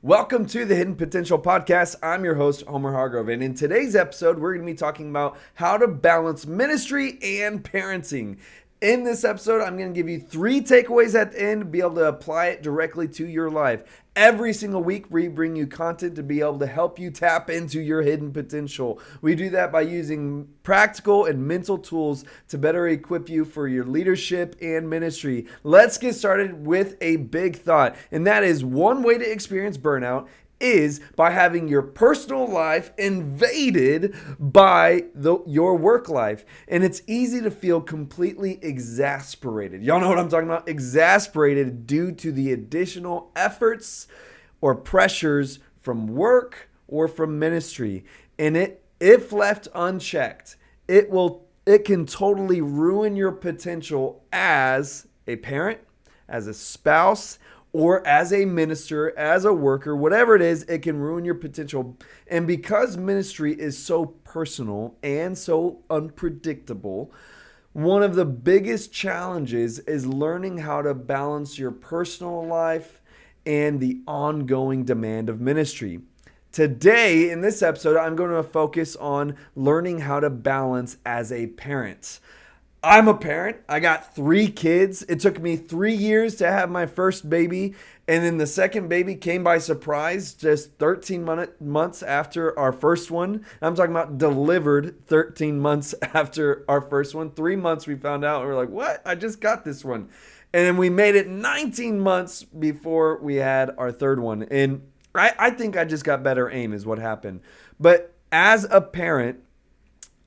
Welcome to the Hidden Potential Podcast. I'm your host, Homer Hargrove. And in today's episode, we're going to be talking about how to balance ministry and parenting. In this episode, I'm going to give you 3 takeaways at the end to be able to apply it directly to your life. Every single week, we bring you content to be able to help you tap into your hidden potential. We do that by using practical and mental tools to better equip you for your leadership and ministry. Let's get started with a big thought, and that is one way to experience burnout is by having your personal life invaded by your work life. And it's easy to feel completely exasperated. Y'all know what I'm talking about? Exasperated due to the additional efforts or pressures from work or from ministry. And if left unchecked, it can totally ruin your potential as a parent, as a spouse, or as a minister, as a worker, whatever it is, it can ruin your potential. And because ministry is so personal and so unpredictable, one of the biggest challenges is learning how to balance your personal life and the ongoing demand of ministry. Today, in this episode, I'm going to focus on learning how to balance as a parent. I'm a parent. I got 3 kids. It took me 3 years to have my first baby. And then the second baby came by surprise just 13 months after our first one. I'm talking about delivered 13 months after our first one. 3 months we found out. We were like, what? I just got this one. And then we made it 19 months before we had our third one. And I think I just got better aim is what happened. But as a parent,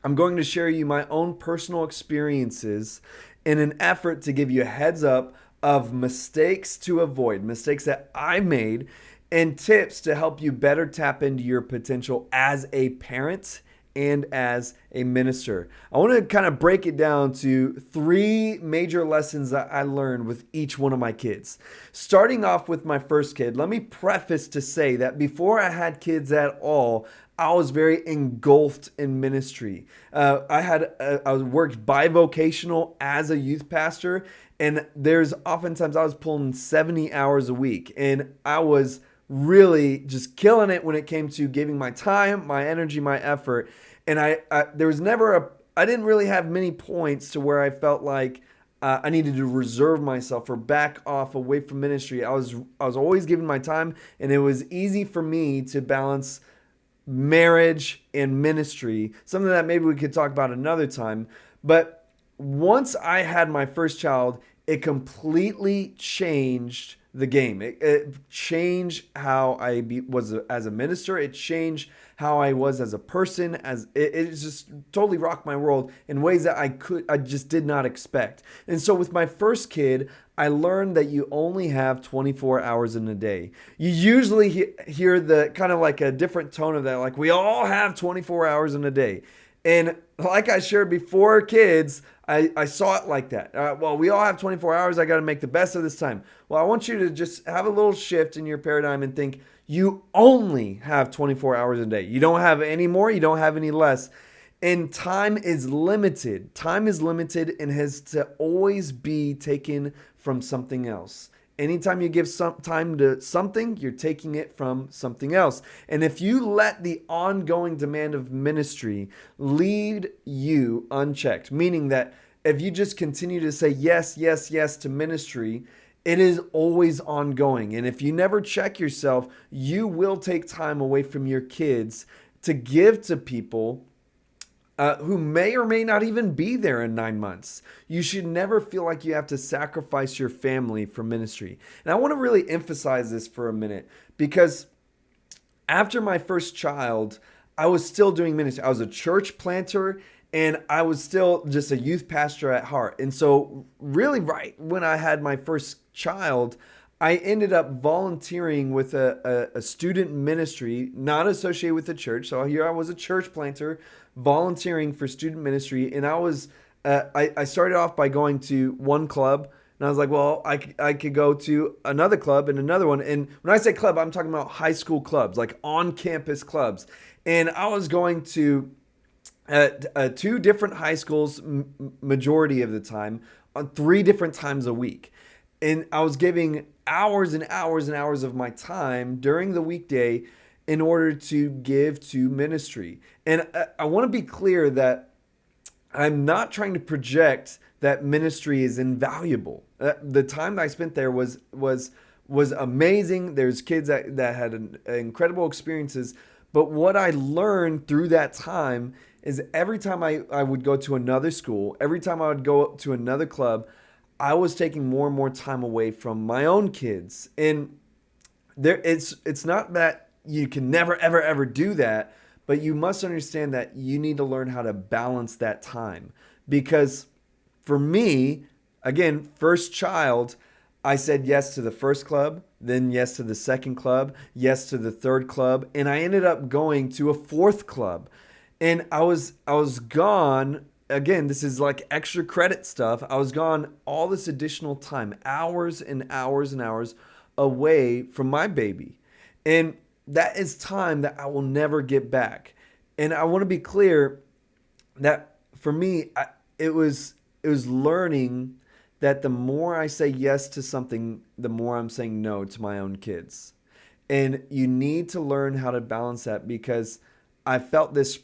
I'm going to share you my own personal experiences in an effort to give you a heads up of mistakes to avoid, mistakes that I made, and tips to help you better tap into your potential as a parent and as a minister. I want to kind of break it down to 3 major lessons that I learned with each one of my kids. Starting off with my first kid, let me preface to say that before I had kids at all, I was very engulfed in ministry. I worked bivocational as a youth pastor, and there's oftentimes I was pulling 70 hours a week, and I was really just killing it when it came to giving my time, my energy, my effort. And there was never I didn't really have many points to where I felt like I needed to reserve myself or back off away from ministry. I was always giving my time, and it was easy for me to balance marriage and ministry, something that maybe we could talk about another time. But once I had my first child, it completely changed the game. It changed how was as a minister. It changed how I was as a person. It just totally rocked my world in ways that I just did not expect. And so with my first kid, I learned that you only have 24 hours in a day. You usually hear the kind of like a different tone of that, like we all have 24 hours in a day. And like I shared before kids, I saw it like that. Well, we all have 24 hours. I got to make the best of this time. Well, I want you to just have a little shift in your paradigm and think you only have 24 hours a day. You don't have any more. You don't have any less. And time is limited. Time is limited and has to always be taken from something else. Anytime you give some time to something, you're taking it from something else. And if you let the ongoing demand of ministry lead you unchecked, meaning that if you just continue to say yes, yes, yes to ministry, it is always ongoing. And if you never check yourself, you will take time away from your kids to give to people who may or may not even be there in 9 months. You should never feel like you have to sacrifice your family for ministry. And I want to really emphasize this for a minute, because after my first child, I was still doing ministry. I was a church planter, and I was still just a youth pastor at heart. And so really right when I had my first child, I ended up volunteering with a student ministry not associated with the church. So here I was a church planter volunteering for student ministry. And I started off by going to one club. And I was like, well, I could go to another club and another one. And when I say club, I'm talking about high school clubs, like on-campus clubs. And I was going to 2 different high schools majority of the time on 3 different times a week. And I was giving hours and hours and hours of my time during the weekday in order to give to ministry. And I want to be clear that I'm not trying to project that ministry is invaluable. The time that I spent there was amazing. There's kids that had incredible experiences. But what I learned through that time is every time I would go to another school, every time I would go to another club, I was taking more and more time away from my own kids. And it's not that you can never ever ever do that, but you must understand that you need to learn how to balance that time. Because for me, again, first child, I said yes to the first club, then yes to the second club, yes to the third club, and I ended up going to a fourth club. And I was gone. Again, this is like extra credit stuff. I was gone all this additional time, hours and hours and hours away from my baby. And that is time that I will never get back. And I want to be clear that for me, it was learning that the more I say yes to something, the more I'm saying no to my own kids. And you need to learn how to balance that, because I felt this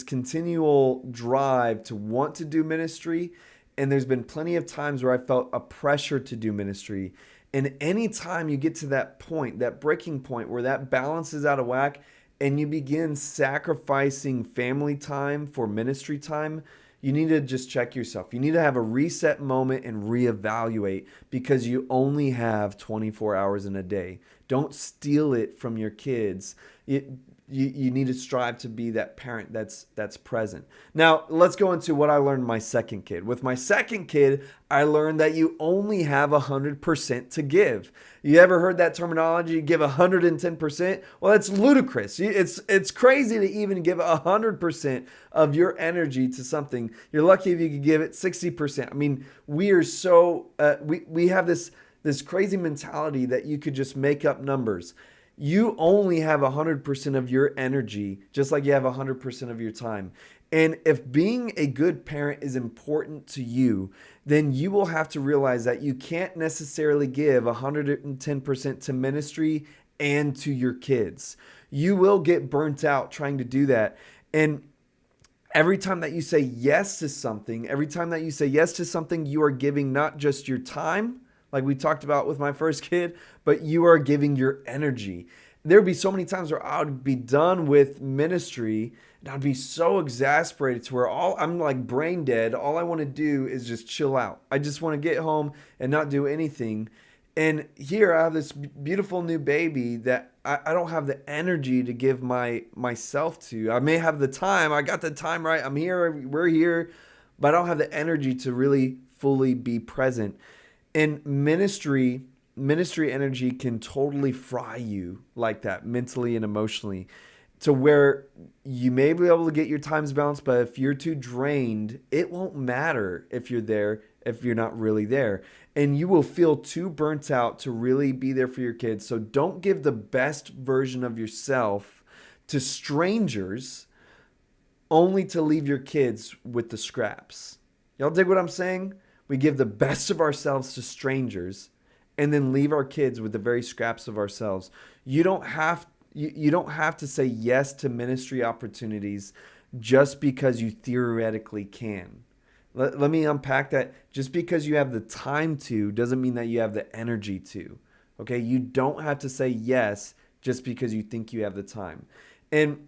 continual drive to want to do ministry, and there's been plenty of times where I felt a pressure to do ministry. And anytime you get to that point, that breaking point where that balance is out of whack and you begin sacrificing family time for ministry time, you need to just check yourself. You need to have a reset moment and reevaluate, because you only have 24 hours in a day. Don't steal it from your kids. You need to strive to be that parent that's present. Now, let's go into what I learned with my second kid. With my second kid, I learned that you only have 100% to give. You ever heard that terminology, give 110%? Well, that's ludicrous. It's crazy to even give 100% of your energy to something. You're lucky if you could give it 60%. I mean, we are so, we have this crazy mentality that you could just make up numbers. You only have 100% of your energy, just like you have 100% of your time. And if being a good parent is important to you, then you will have to realize that you can't necessarily give 110% to ministry and to your kids. You will get burnt out trying to do that. And every time that you say yes to something, you are giving not just your time, like we talked about with my first kid, but you are giving your energy. There would be so many times where I would be done with ministry and I'd be so exasperated to where I'm like brain dead. All I want to do is just chill out. I just want to get home and not do anything. And here I have this beautiful new baby that I don't have the energy to give myself to. I may have the time. I got the time right. I'm here. We're here. But I don't have the energy to really fully be present. And ministry energy can totally fry you like that, mentally and emotionally, to where you may be able to get your times balanced, but if you're too drained, it won't matter if you're there, if you're not really there. And you will feel too burnt out to really be there for your kids. So don't give the best version of yourself to strangers only to leave your kids with the scraps. Y'all dig what I'm saying? We give the best of ourselves to strangers and then leave our kids with the very scraps of ourselves. You don't have to say yes to ministry opportunities just because you theoretically can. Let me unpack that. Just because you have the time to doesn't mean that you have the energy to. Okay? You don't have to say yes just because you think you have the time. And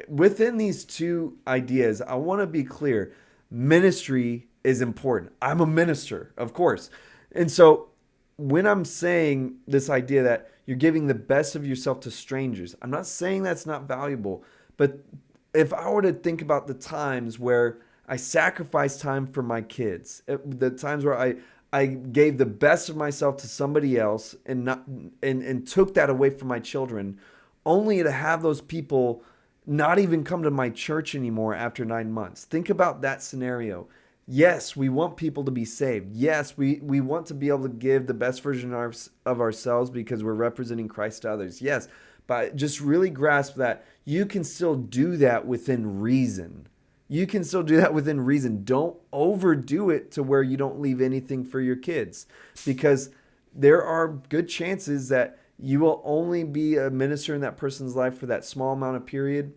within these two ideas, I want to be clear. Ministry is important. I'm a minister, of course. And so when I'm saying this idea that you're giving the best of yourself to strangers, I'm not saying that's not valuable. But if I were to think about the times where I sacrificed time for my kids, the times where I gave the best of myself to somebody else and took that away from my children, only to have those people not even come to my church anymore after 9 months. Think about that scenario. Yes, we want people to be saved. Yes, we want to be able to give the best version of ourselves because we're representing Christ to others. Yes, but just really grasp that you can still do that within reason. you can still do that within reason. Don't overdo it to where you don't leave anything for your kids, because there are good chances that you will only be a minister in that person's life for that small amount of period,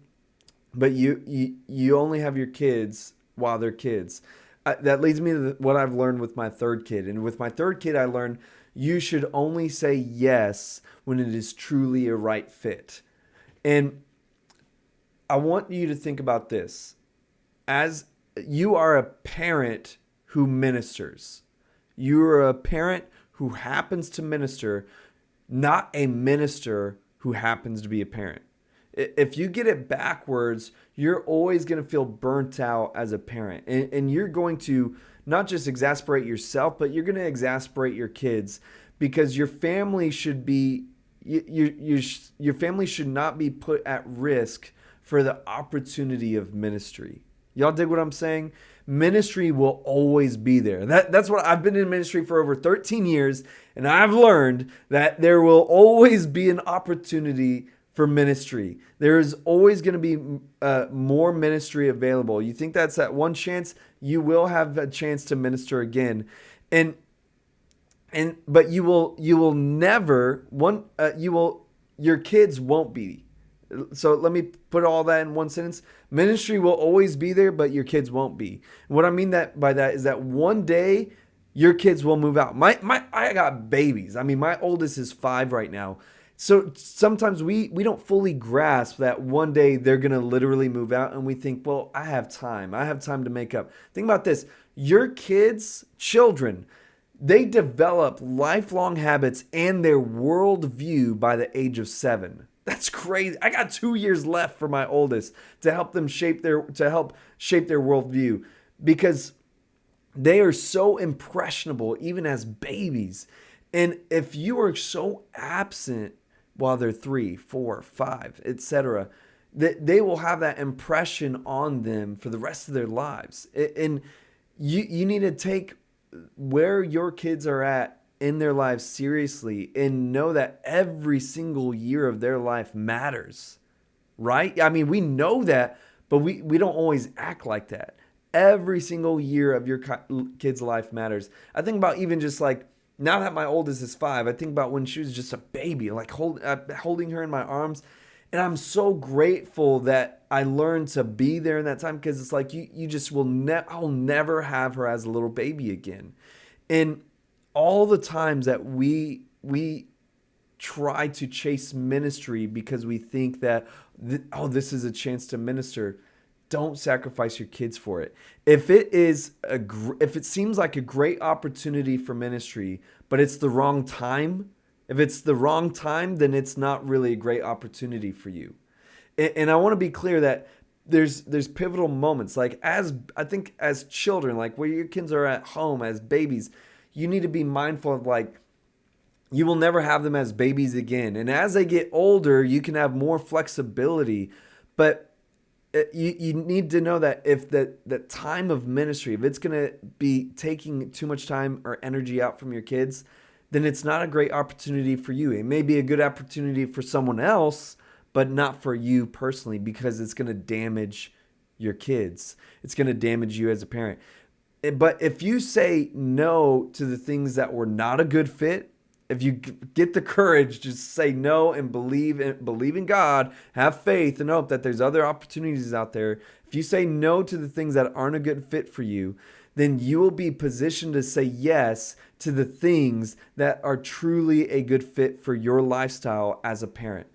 but you only have your kids while they're kids. That leads me to what I've learned with my third kid. And with my third kid, I learned you should only say yes when it is truly a right fit. And I want you to think about this. As you are a parent who ministers, you are a parent who happens to minister, not a minister who happens to be a parent. If you get it backwards, you're always going to feel burnt out as a parent. And you're going to not just exasperate yourself, but you're going to exasperate your kids, because your family should be your family should not be put at risk for the opportunity of ministry. Y'all dig what I'm saying? Ministry will always be there. That's what I've been in ministry for over 13 years, and I've learned that there will always be an opportunity for ministry. There is always going to be more ministry available. You think that's that one chance? You will have a chance to minister again, but you will never your kids won't be. So let me put all that in one sentence. Ministry will always be there, but your kids won't be. And what I mean by that is that one day your kids will move out. I got babies. I mean, my oldest is 5 right now. So sometimes we don't fully grasp that one day they're going to literally move out, and we think, well, I have time. I have time to make up. Think about this. Your children, they develop lifelong habits and their worldview by the age of 7. That's crazy. I got 2 years left for my oldest to help shape their worldview, because they are so impressionable even as babies. And if you are so absent while they're 3, 4, 5, etc., that they will have that impression on them for the rest of their lives. And you need to take where your kids are at in their lives seriously, and know that every single year of their life matters, right? I mean, we know that, but we don't always act like that. Every single year of your kid's life matters. I think about even just like, now that my oldest is 5, I think about when she was just a baby, like holding her in my arms. And I'm so grateful that I learned to be there in that time, because it's like you just I'll never have her as a little baby again. And all the times that we try to chase ministry because we think that, this is a chance to minister, don't sacrifice your kids for it. If it seems like a great opportunity for ministry, but it's the wrong time, if it's the wrong time, then it's not really a great opportunity for you. And I want to be clear that there's pivotal moments, like I think as children, like where your kids are at home as babies, you need to be mindful of, like, you will never have them as babies again. And as they get older, you can have more flexibility. But you need to know that if the time of ministry, if it's going to be taking too much time or energy out from your kids, then it's not a great opportunity for you. It may be a good opportunity for someone else, but not for you personally, because it's going to damage your kids. It's going to damage you as a parent. But if you say no to the things that were not a good fit, if you get the courage to say no and believe in God, have faith and hope that there's other opportunities out there. If you say no to the things that aren't a good fit for you, then you will be positioned to say yes to the things that are truly a good fit for your lifestyle as a parent.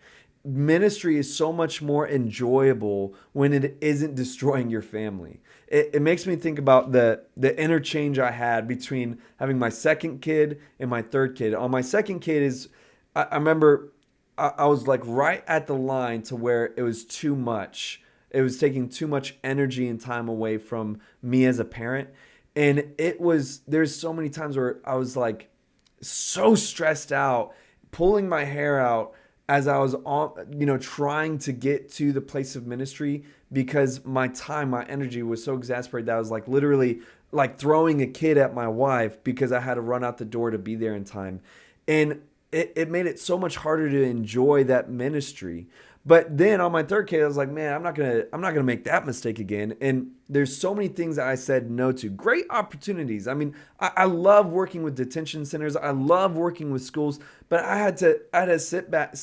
Ministry is so much more enjoyable when it isn't destroying your family. It makes me think about the interchange I had between having my second kid and my third kid. On my second kid I remember I was like right at the line to where it was too much. It was taking too much energy and time away from me as a parent. And there's so many times where I was like so stressed out, pulling my hair out as I was on, trying to get to the place of ministry, because my energy was so exasperated that I was like literally like throwing a kid at my wife because I had to run out the door to be there in time. And it made it so much harder to enjoy that ministry. But then on my third kid, I was like, man, I'm not gonna make that mistake again. And there's so many things that I said no to. Great opportunities. I mean, I love working with detention centers. I love working with schools, but I had to sit back,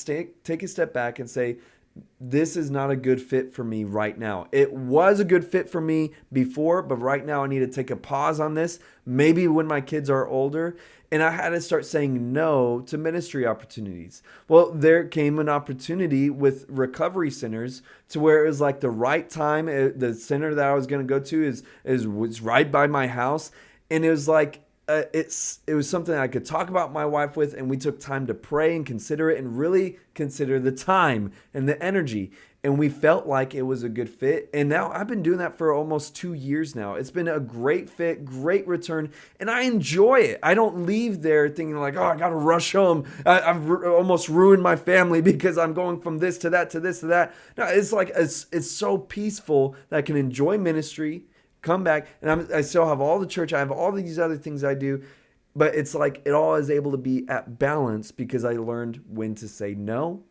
take a step back and say, this is not a good fit for me right now. It was a good fit for me before, but right now I need to take a pause on this. Maybe when my kids are older. And I had to start saying no to ministry opportunities. Well, there came an opportunity with recovery centers to where it was like the right time. The center that I was going to go to was right by my house, and it was like it was something I could talk about my wife with, and we took time to pray and consider it and really consider the time and the energy. And we felt like it was a good fit. And now I've been doing that for almost 2 years now. It's been a great fit, great return, and I enjoy it. I don't leave there thinking like, oh, I got to rush home. I've almost ruined my family because I'm going from this to that to this to that. No, it's like it's so peaceful that I can enjoy ministry, come back, and I still have all the church. I have all these other things I do, but it's like it all is able to be at balance because I learned when to say no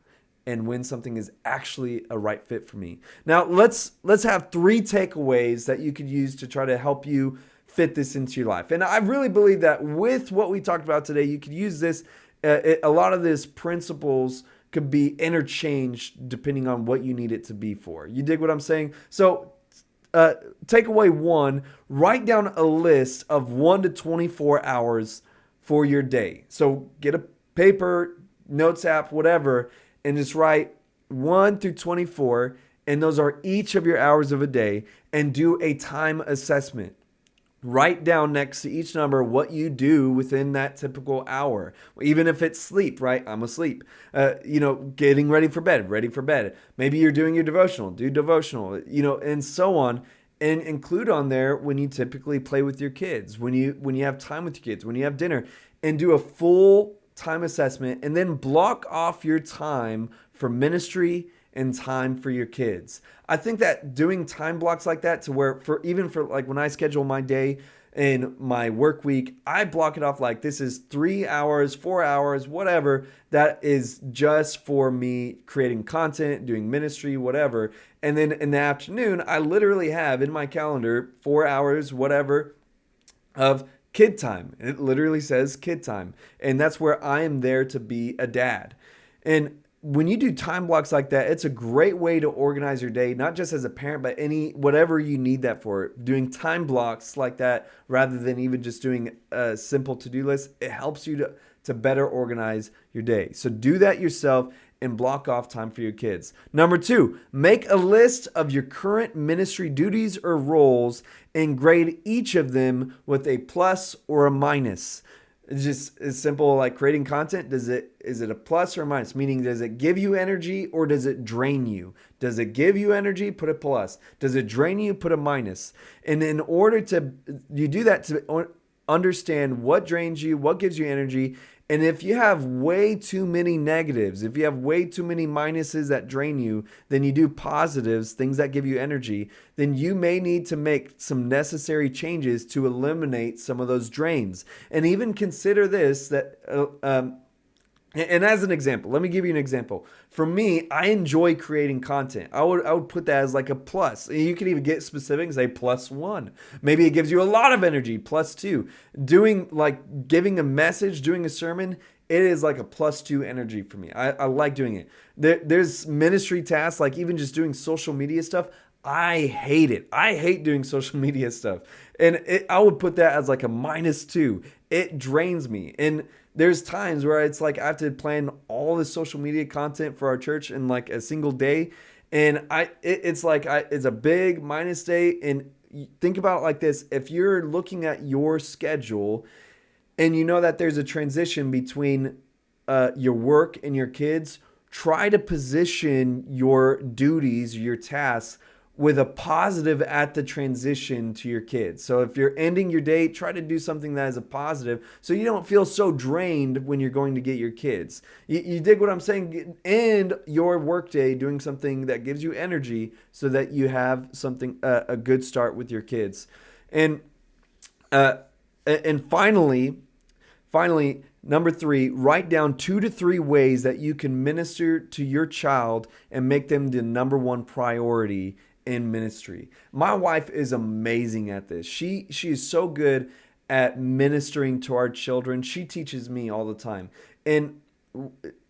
and when something is actually a right fit for me. Now, let's have 3 takeaways that you could use to try to help you fit this into your life. And I really believe that with what we talked about today, you could use this. A lot of these principles could be interchanged depending on what you need it to be for. You dig what I'm saying? So takeaway 1, write down a list of 1 to 24 hours for your day. So get a paper, notes app, whatever, and just write 1 through 24, and those are each of your hours of a day, and do a time assessment. Write down next to each number what you do within that typical hour. Even if it's sleep, right? I'm asleep. Getting ready for bed. Maybe you're doing your devotional, do devotional, and so on. And include on there when you typically play with your kids, when you have time with your kids, when you have dinner, and do a full time assessment, and then block off your time for ministry and time for your kids. I think that doing time blocks like that to where for like when I schedule my day and my work week, I block it off like this is 3 hours, 4 hours, whatever. That is just for me creating content, doing ministry, whatever. And then in the afternoon, I literally have in my calendar 4 hours, whatever, of kid time. It literally says kid time. And that's where I am there to be a dad. And when you do time blocks like that, it's a great way to organize your day, not just as a parent, but whatever you need that for. Doing time blocks like that rather than even just doing a simple to-do list, it helps you to better organize your day. So do that yourself and block off time for your kids. Number 2, make a list of your current ministry duties or roles and grade each of them with a plus or a minus. It's just as simple like creating content. Is it a plus or a minus? Meaning, does it give you energy or does it drain you? Does it give you energy? Put a plus. Does it drain you? Put a minus. And in order to, you do that to understand what drains you, what gives you energy. And if you have way too many negatives, if you have way too many minuses that drain you, then you do positives, things that give you energy, then you may need to make some necessary changes to eliminate some of those drains. And even consider this, that and as an example, let me give you an example. For me, I enjoy creating content. I would put that as like a plus. You could even get specific and say +1. Maybe it gives you a lot of energy, +2. Giving a message, doing a sermon, it is like a +2 energy for me. I like doing it. There's ministry tasks, like even just doing social media stuff. I hate it. I hate doing social media stuff. And I would put that as like a -2. It drains me. And there's times where it's like I have to plan all this social media content for our church in like a single day. And it's a big minus day. And think about it like this. If you're looking at your schedule and you know that there's a transition between your work and your kids, try to position your duties, your tasks, with a positive at the transition to your kids. So if you're ending your day, try to do something that is a positive so you don't feel so drained when you're going to get your kids. You dig what I'm saying? End your workday doing something that gives you energy so that you have something, a good start with your kids. And finally, Number 3, write down 2 to 3 ways that you can minister to your child and make them the number one priority in ministry. My wife is amazing at this. She is so good at ministering to our children. She teaches me all the time. And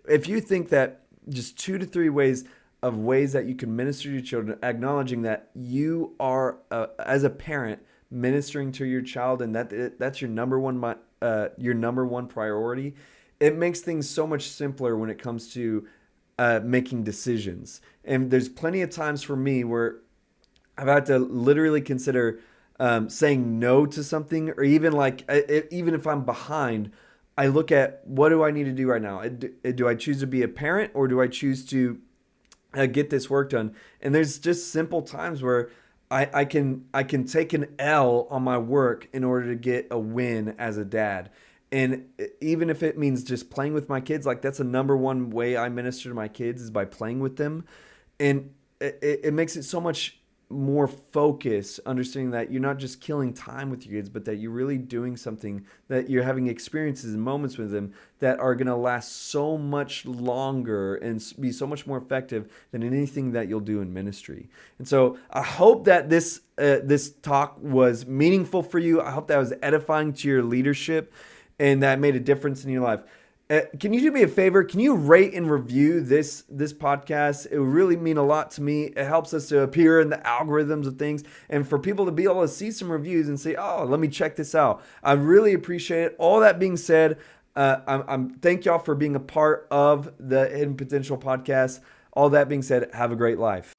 if you think that just 2 to 3 ways that you can minister to your children, acknowledging that you are as a parent ministering to your child, and that's your number one priority, it makes things so much simpler when it comes to making decisions. And there's plenty of times for me where I've had to literally consider saying no to something, or even even if I'm behind, I look at what do I need to do right now. Do I choose to be a parent, or do I choose to get this work done? And there's just simple times where I can take an L on my work in order to get a win as a dad. And even if it means just playing with my kids, like that's the number one way I minister to my kids is by playing with them. And it makes it so much more focus, understanding that you're not just killing time with your kids, but that you're really doing something, that you're having experiences and moments with them that are going to last so much longer and be so much more effective than anything that you'll do in ministry. And so I hope that this talk was meaningful for you. I hope that was edifying to your leadership and that made a difference in your life. Can you do me a favor? Can you rate and review this podcast? It would really mean a lot to me. It helps us to appear in the algorithms of things, and for people to be able to see some reviews and say, "Oh, let me check this out." I really appreciate it. All that being said, I'm thank y'all for being a part of the Hidden Potential podcast. All that being said, have a great life.